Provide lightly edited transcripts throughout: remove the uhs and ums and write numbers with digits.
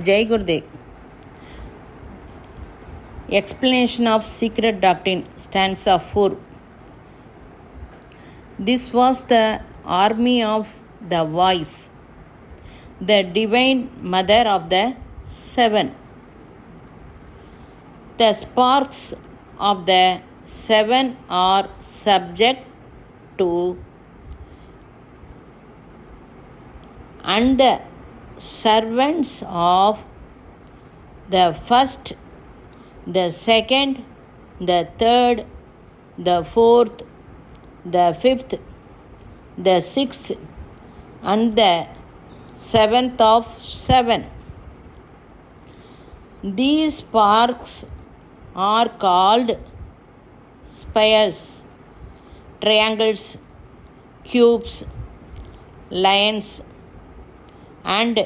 Jai Gurudev. Explanation of Secret Doctrine, stanza 4. This was the army of the voice, the divine mother of the seven. The sparks of the seven are subject to, and the servants of the first, the second, the third, the fourth, the fifth, the sixth, and the seventh of seven. These sparks are called spheres, triangles, cubes, lines, and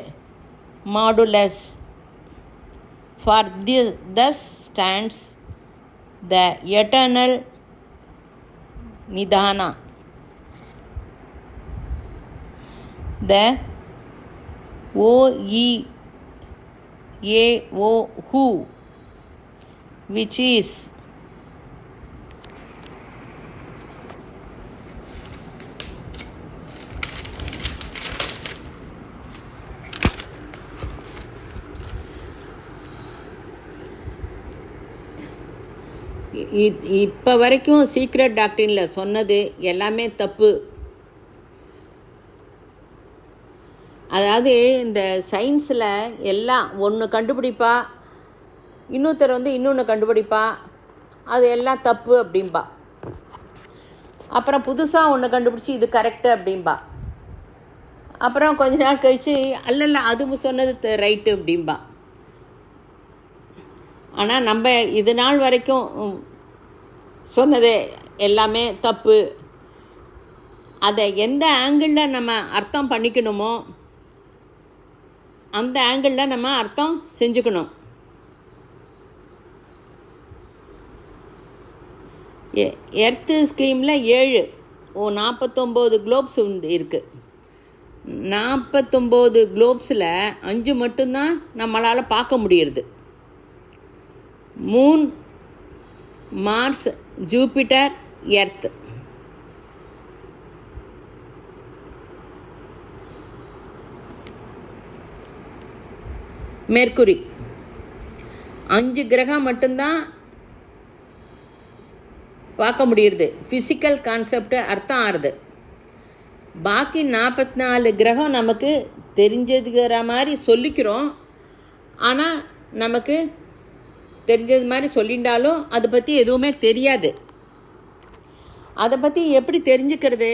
modulus. For this, thus stands the eternal Nidana, the O-E-A-O who, which is இப்போ வரைக்கும் secret டாக்டரினில் சொன்னது எல்லாமே தப்பு. அதாவது இந்த சயின்ஸில் எல்லாம் ஒன்று கண்டுபிடிப்பா, இன்னொருத்தர் இன்னொன்று கண்டுபிடிப்பா, அது எல்லாம் தப்பு அப்படின்பா. அப்புறம் புதுசாக ஒன்று கண்டுபிடிச்சி இது கரெக்டு அப்படின்பா. அப்புறம் கொஞ்ச நாள் கழித்து அல்லல்ல அது சொன்னது ரைட்டு அப்படின்பா. ஆனால் நம்ம இது நாள் வரைக்கும் சொன்னது எல்லாமே தப்பு. அதை எந்த ஆங்கிளில் நம்ம அர்த்தம் பண்ணிக்கணுமோ அந்த ஆங்கிளில் நம்ம அர்த்தம் செஞ்சுக்கணும். எர்த்து ஸ்கீமில் 49 குளோப்ஸ் இருக்குது. 49 குளோப்ஸில் 5 மட்டும்தான் நம்மளால் பார்க்க முடியுது. Moon, Mars, Jupiter, Earth. Mercury. 5 கிரகம் மட்டும்தான் பார்க்க முடியுது, ஃபிசிக்கல் கான்செப்ட் அர்த்தம் ஆறுது. பாக்கி 44 கிரகம் நமக்கு தெரிஞ்சதுக்கிற மாதிரி சொல்லிக்கிறோம். ஆனால் நமக்கு தெரிஞ்சது மாதிரி சொல்லிட்டாலும் அதை பற்றி எதுவுமே தெரியாது. அதை பற்றி எப்படி தெரிஞ்சுக்கிறது?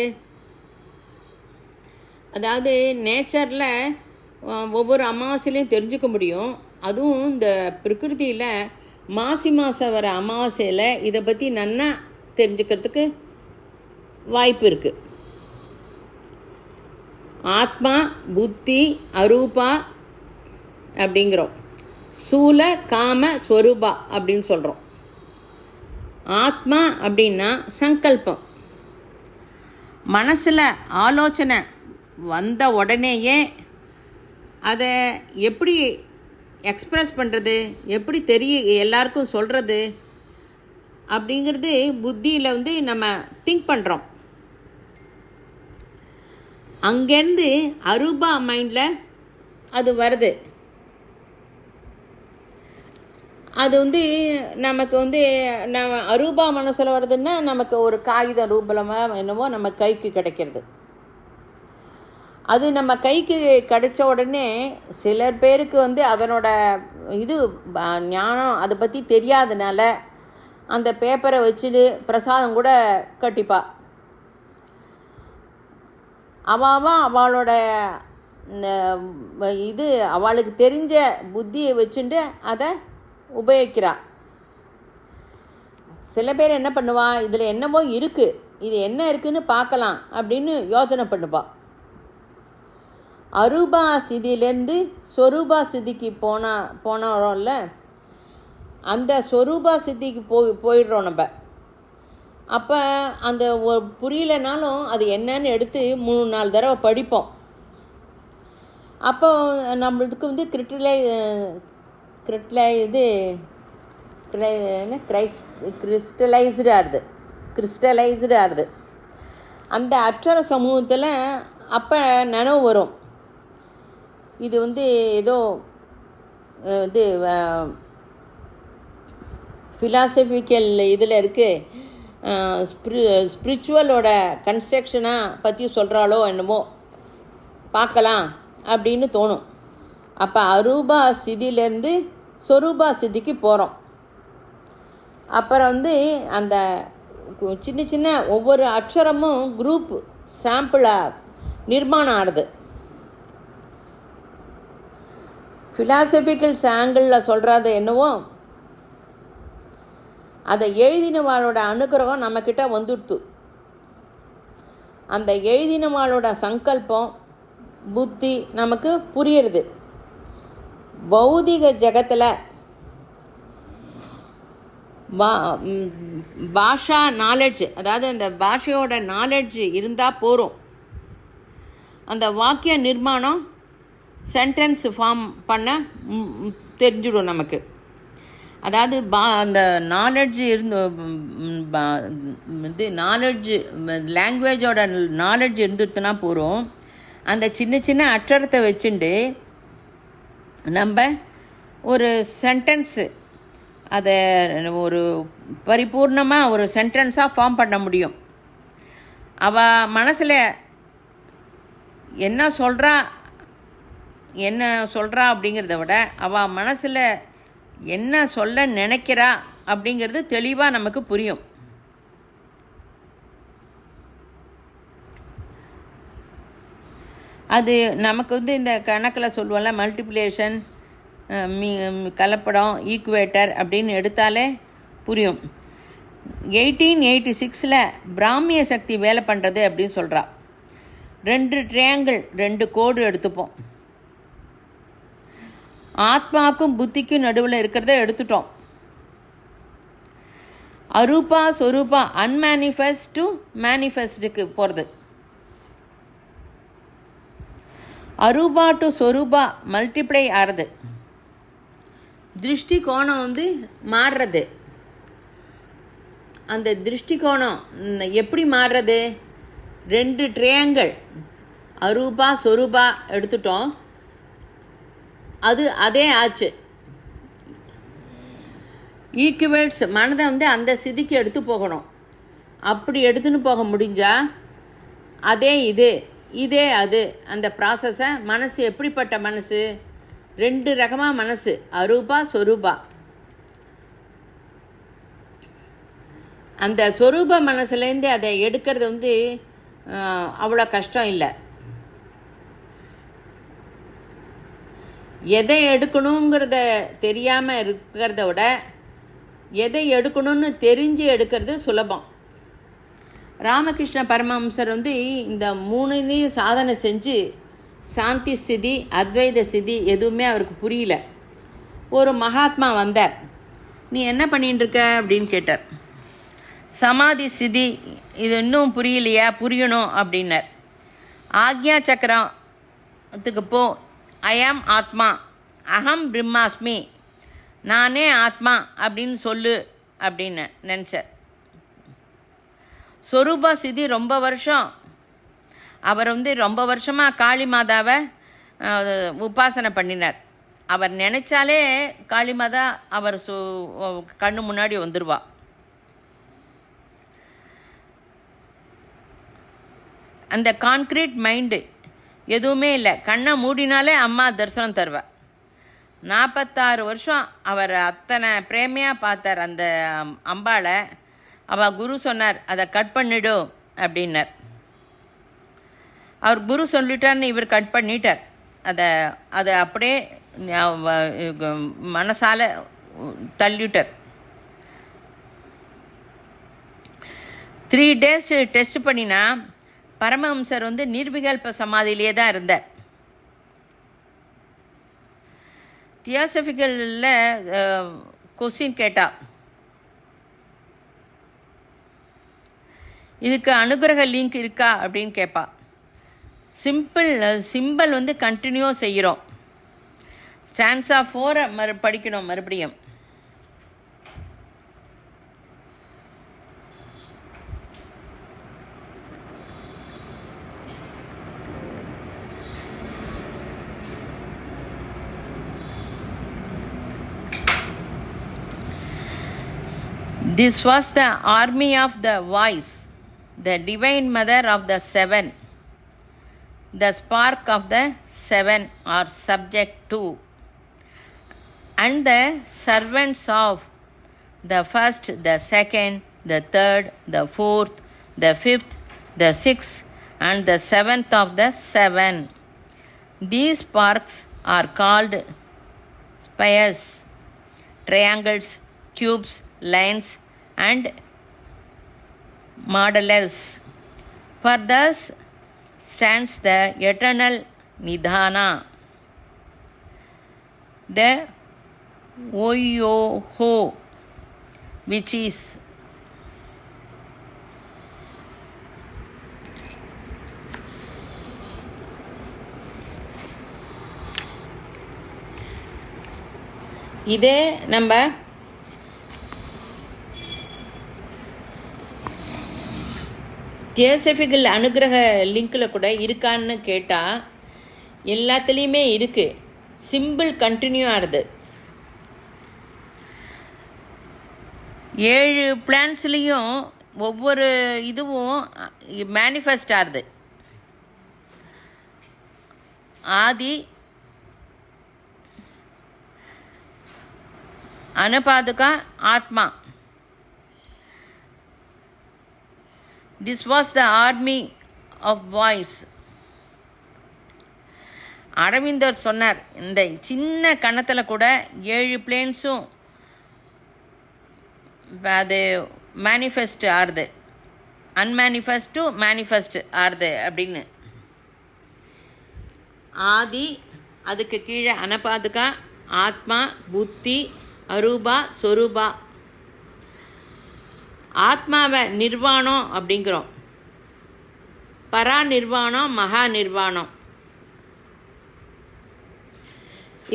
அதாவது நேச்சரில் ஒவ்வொரு அமாவாசையிலையும் தெரிஞ்சுக்க முடியும். அதுவும் இந்த பிரகிருதியில் மாசி மாதம் வர அமாவாசையில் இதை பற்றி நன்னா தெரிஞ்சுக்கிறதுக்கு வாய்ப்பு இருக்குது. ஆத்மா, புத்தி, அரூபா அப்படிங்கிறோம். சூல, காம, ஸ்வரூபா அப்படின்னு சொல்கிறோம். ஆத்மா அப்படின்னா சங்கல்பம். மனசில் ஆலோசனை வந்த உடனேயே அதை எப்படி எக்ஸ்ப்ரெஸ் பண்ணுறது, எப்படி எல்லாருக்கும் சொல்கிறது அப்படிங்கிறது புத்தியில் நம்ம திங்க் பண்ணுறோம். அங்கேருந்து அரூபா மைண்டில் அது வருது. அது நமக்கு நம்ம அரூபா மனசில் வருதுன்னா நமக்கு ஒரு காகித ரூபமாக என்னவோ நம்ம கைக்கு கிடைக்கிறது. அது நம்ம கைக்கு கிடைச்ச உடனே சிலர் பேருக்கு அதனோட ஞானம் அதை பற்றி தெரியாதனால அந்த பேப்பரை வச்சுட்டு பிரசாதம் கூட கட்டிப்பா. அவளோட அவளுக்கு தெரிஞ்ச புத்தியை வச்சுட்டு அதை உபயோகிக்கிறா. சில பேர் என்ன பண்ணுவா, இதில் என்னவோ இருக்குது, இது என்ன இருக்குதுன்னு பார்க்கலாம் அப்படின்னு யோசனை பண்ணுவா. அரூபா ஸ்திதியிலேருந்து ஸ்வரூபா ஸ்திதிக்கு போனோம்ல, அந்த ஸ்வரூபா ஸ்திதிக்கு போயிடுறோம் நம்ம. அப்போ அந்த புரியலைனாலும் அது என்னன்னு எடுத்து 3-4 தடவை படிப்போம். அப்போ நம்மளுக்கு வந்து கிறிஸ்டலைஸ்டு ஆகுது. அந்த அட்சர சமூகத்தில் அப்போ நனவு வரும். இது வந்து ஏதோ இது ஃபிலாசபிக்கல் இதில் இருக்குது, ஸ்பிரிச்சுவலோட கன்ஸ்ட்ரக்ஷனாக பற்றி சொல்கிறாளோ என்னமோ பார்க்கலாம் அப்படின்னு தோணும். அப்போ அரூபா சிதியிலேருந்து சொரூபா சிதிக்கு போகிறோம். அப்புறம் வந்து அந்த சின்ன சின்ன ஒவ்வொரு அக்ஷரமும் குரூப் சாம்பிளாக நிர்மாணம் ஆகுது. ஃபிலாசபிக்கல் ஆங்கிளில் சொல்கிறது என்னவோ அதை எழுதினவாளோட அனுகிரகம் நம்மக்கிட்ட வந்துடுத்து. அந்த எழுதினவாளோட சங்கல்பம் புத்தி நமக்கு புரியுறது. பௌதிக ஜகத்தில் பாஷா நாலெட்ஜ், அதாவது அந்த பாஷையோட நாலெட்ஜ் இருந்தால் போகிறோம். அந்த வாக்கிய நிர்மாணம் சென்டென்ஸ் ஃபார்ம் பண்ண தெரிஞ்சிடும் நமக்கு. அதாவது அந்த நாலெட்ஜ் நாலெட்ஜ் லாங்குவேஜோட நாலெட்ஜ் இருந்துட்டுனா போகிறோம். அந்த சின்ன சின்ன அட்சரத்தை வச்சுட்டு நம்ம ஒரு சென்டென்ஸு அதை ஒரு பரிபூர்ணமாக ஒரு சென்டென்ஸாக ஃபார்ம் பண்ண முடியும். அவள் மனசில் என்ன சொல்கிறா அப்படிங்கிறத விட அவள் மனசில் என்ன சொல்ல நினைக்கிறா அப்படிங்கிறது தெளிவாக நமக்கு புரியும். அது நமக்கு வந்து இந்த கணக்கில் சொல்லுவோம்ல, மல்டிப்ளிகேஷன், கலப்படம், ஈக்குவேட்டர் அப்படின்னு எடுத்தாலே புரியும். 1886 பிராமிய சக்தி வேலை பண்ணுறது அப்படின்னு சொல்கிறா. 2 ட்ரையாங்கிள் 2 கோடு எடுத்துப்போம். ஆத்மாவுக்கும் புத்திக்கும் நடுவில் இருக்கிறத எடுத்துட்டோம். அரூபா சொரூபா அன்மேனிஃபெஸ்ட் டு மேனிஃபெஸ்டுக்கு போகிறது. அரூபா டு சொரூபா மல்டிப்ளை ஆகிறது. திருஷ்டி கோணம் வந்து மாறுறது. அந்த திருஷ்டி கோணம் எப்படி மாறுறது? 2 ட்ரையாங்கிள் அரூபா சொரூபா எடுத்துட்டோம். அதே ஆச்சு. ஈக்குவேட்ஸ் மனதை வந்து அந்த சிதிக்கு எடுத்து போகணும். அப்படி எடுத்துன்னு போக முடிஞ்சால் இதே அது அந்த ப்ராசஸை மனசு எப்படிப்பட்ட மனசு? 2 ரகமாக மனசு, அரூபா சொரூபா. அந்த சொரூப மனசுலேருந்து அதை எடுக்கிறது வந்து அவ்வளோ கஷ்டம் இல்லை. எதை எடுக்கணுங்கிறத தெரியாமல் இருக்கிறத விட எதை எடுக்கணும்னு தெரிஞ்சு எடுக்கிறது சுலபம். ராமகிருஷ்ண பரமஹம்சர் வந்து இந்த 3 சாதனை செஞ்சு சாந்தி ஸ்திதி, அத்வைத ஸ்திதி எதுவுமே அவருக்கு புரியல. ஒரு மகாத்மா வந்தார். நீ என்ன பண்ணிட்டு இருக்க அப்படின்னு கேட்டார். சமாதி ஸ்திதி இது இன்னும் புரியலையா? புரியணும் அப்படின்னார். ஆக்ஞா சக்கரத்துக்கு போ, ஐ ஆம் ஆத்மா, அகம் பிரம்மாஸ்மி, நானே ஆத்மா அப்படின்னு சொல்லு அப்படின்னு நினச்சார். சொரூபா ஸ்திதி ரொம்ப வருஷம் அவர் வந்து ரொம்ப வருஷமாக காளி மாதாவை உபாசனை பண்ணினார். அவர் நினச்சாலே காளி மாதா அவர் கண்ணு முன்னாடி வந்துடுவா. அந்த கான்க்ரீட் மைண்டு எதுவுமே இல்லை. கண்ணை மூடினாலே அம்மா தரிசனம் தருவார். 46 வருஷம் அவர் அத்தனை பிரேமையாக பார்த்தார் அந்த அம்பாளை. அவள் குரு சொன்னார், அதை கட் பண்ணிடும் அப்படின்னார். அவர் குரு சொல்லிட்டார்னு இவர் கட் பண்ணிட்டார். அதை அப்படியே மனசால் தள்ளிட்டார். 3 days டெஸ்ட் பண்ணினா பரமஹம்சர் வந்து நிர்விகல்ப சமாதியிலே தான் இருந்தார். தியாசபிக்கலில் கொஸ்டின் கேட்டா, இதுக்கு அனுகிரக லிங்க் இருக்கா அப்படின்னு கேட்பா. சிம்பிள் வந்து கண்டினியூ செய்கிறோம். ஸ்டான்ஸா 4 படிக்கணும் மறுபடியும். This was the army of the voice, the divine mother of the seven, the spark of the seven are subject to, and the servants of the first, the second, the third, the fourth, the fifth, the sixth, and the seventh of the seven. These sparks are called spheres, triangles, cubes, lines, and modules. For thus stands the eternal Nidhana, the Oyoho, which is இதே நம்ம theosophical அனுகிரக லிங்கில் கூட இருக்கான்னு கேட்டால் எல்லாத்துலேயுமே இருக்குது. Simple continue ஆகுது. 7 பிளான்ஸ்லேயும் ஒவ்வொரு இதுவும் மேனிஃபெஸ்ட் ஆகுது. ஆதி, அனபாதுகா, ஆத்மா. This was the army of voice. அரவிந்தர் சொன்னார், இந்த சின்ன கணத்தில் கூட 7 பிளேன்ஸும் அது மேனிஃபெஸ்ட் ஆறுது, அன்மேனிஃபெஸ்ட் டு மேனிஃபெஸ்ட் ஆறுது அப்படின்னு. ஆதி, அதுக்கு கீழே அனபாதுகா, ஆத்மா, புத்தி, அரூபா, சொரூபா. ஆத்மாவை நிர்வாணம் அப்படிங்கிறோம், பரா நிர்வாணம், மகா நிர்வாணம்.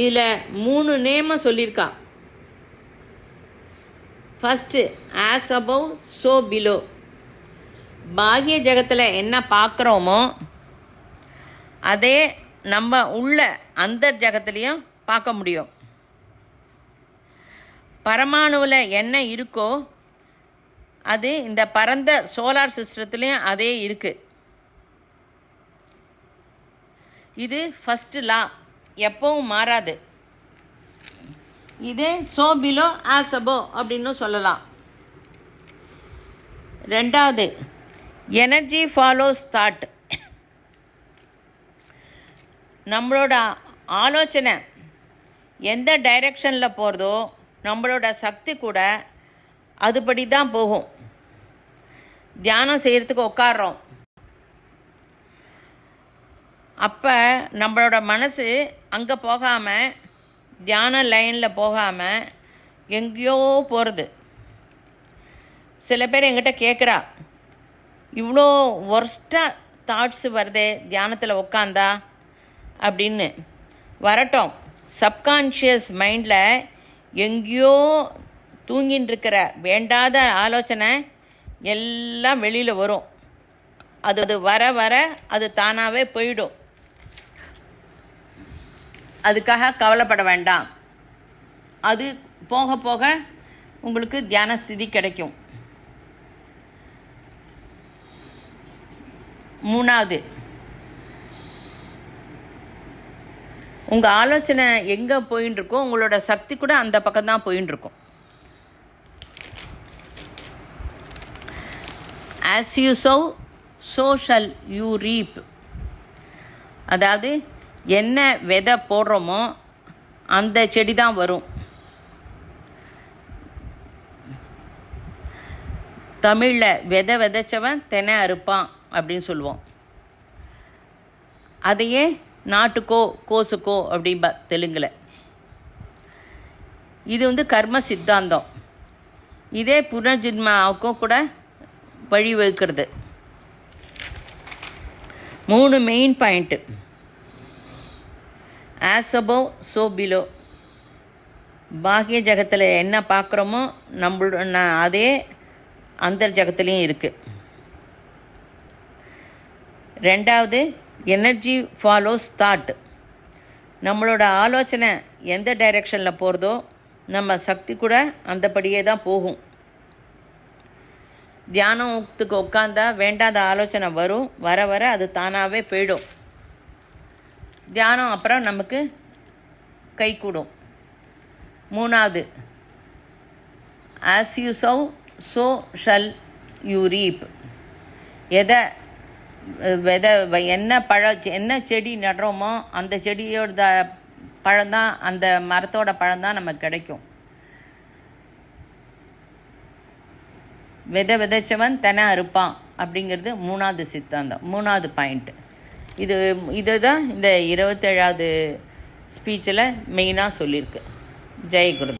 இதில் 3 நேமம் சொல்லியிருக்கா. First as above so below. பாகிய ஜகத்தில் என்ன பார்க்குறோமோ அதே நம்ம உள்ள அந்த ஜகத்துலேயும் பார்க்க முடியும். பரமாணுவில் என்ன இருக்கோ அது இந்த பரந்த சோலார் சிஸ்டத்துலேயும் அதே இருக்குது. இது ஃபஸ்ட்டு லா, எப்பவும் மாறாது. இது சோ பிலோ ஆஸ் அபோ அப்படின்னு சொல்லலாம். 2வது எனர்ஜி ஃபாலோஸ் தாட். நம்மளோட ஆலோசனை எந்த டைரெக்ஷனில் போகிறதோ நம்மளோட சக்தி கூட அதுபடி தான் போகும். தியானம் செய்கிறதுக்கு உட்கார்றோம், அப்போ நம்மளோட மனசு அங்கே போகாமல், தியான லைனில் போகாமல் எங்கேயோ போகிறது. சில பேர் என்கிட்ட கேட்குறா, இவ்வளோ ஒர்ஸ்ட்டாக தாட்ஸு வருதே தியானத்தில் உட்காந்தா அப்படின்னு. வரட்டும், சப்கான்ஷியஸ் மைண்டில் எங்கேயோ தூங்கின்னு இருக்கிற வேண்டாத ஆலோசனை எல்லாம் வெளியில் வரும். அது வர வர அது தானாகவே போயிடும். அதுக்காக கவலைப்பட வேண்டாம். அது போக போக உங்களுக்கு தியான ஸ்திதி கிடைக்கும். 3வது, உங்கள் ஆலோசனை எங்கே போயின்னு இருக்கோ உங்களோட சக்தி கூட அந்த பக்கம்தான் போயின்னு இருக்கும். As you sow, so shall you reap. அதாவது என்ன விதை போடுறோமோ அந்த செடி தான் வரும். தமிழில் விதை விதைச்சவன் தெனை அறுப்பான் அப்படின்னு சொல்லுவோம். அதையே நாட்டுக்கோ கோசுக்கோ அப்படின்பா தெலுங்கில். இது கர்ம சித்தாந்தம். இதே புனர்ஜென்மாவுக்கும் கூட வழி வகுக்கிறது. 3 main point. As above so below. பாக்கிய ஜகத்தில் என்ன பார்க்குறோமோ அதே அந்தர் ஜகத்துலேயும் இருக்குது. 2வது, எனர்ஜி ஃபாலோஸ் தாட். நம்மளோட ஆலோசனை எந்த டைரெக்ஷனில் போகிறதோ நம்ம சக்தி கூட அந்தபடியே தான் போகும். தியானத்துக்கு உட்காந்தா வேண்டாத ஆலோசனை வரும், வர வர அது தானாகவே போயிடும். தியானம் அப்புறம் நமக்கு கை கூடும். 3வது, as you Chou so shall you ரீப். என்ன செடி நடுறோமோ அந்த செடியோட பழம்தான், அந்த மரத்தோட பழம்தான் நமக்கு கிடைக்கும். விதைச்சவன் தென அறுப்பான் அப்படிங்கிறது 3வது சித்தாந்தம், 3வது பாயிண்ட்டு. இதுதான் இந்த 27வது ஸ்பீச்சில் மெயினாக சொல்லியிருக்கு. ஜெய் குருதேவ்.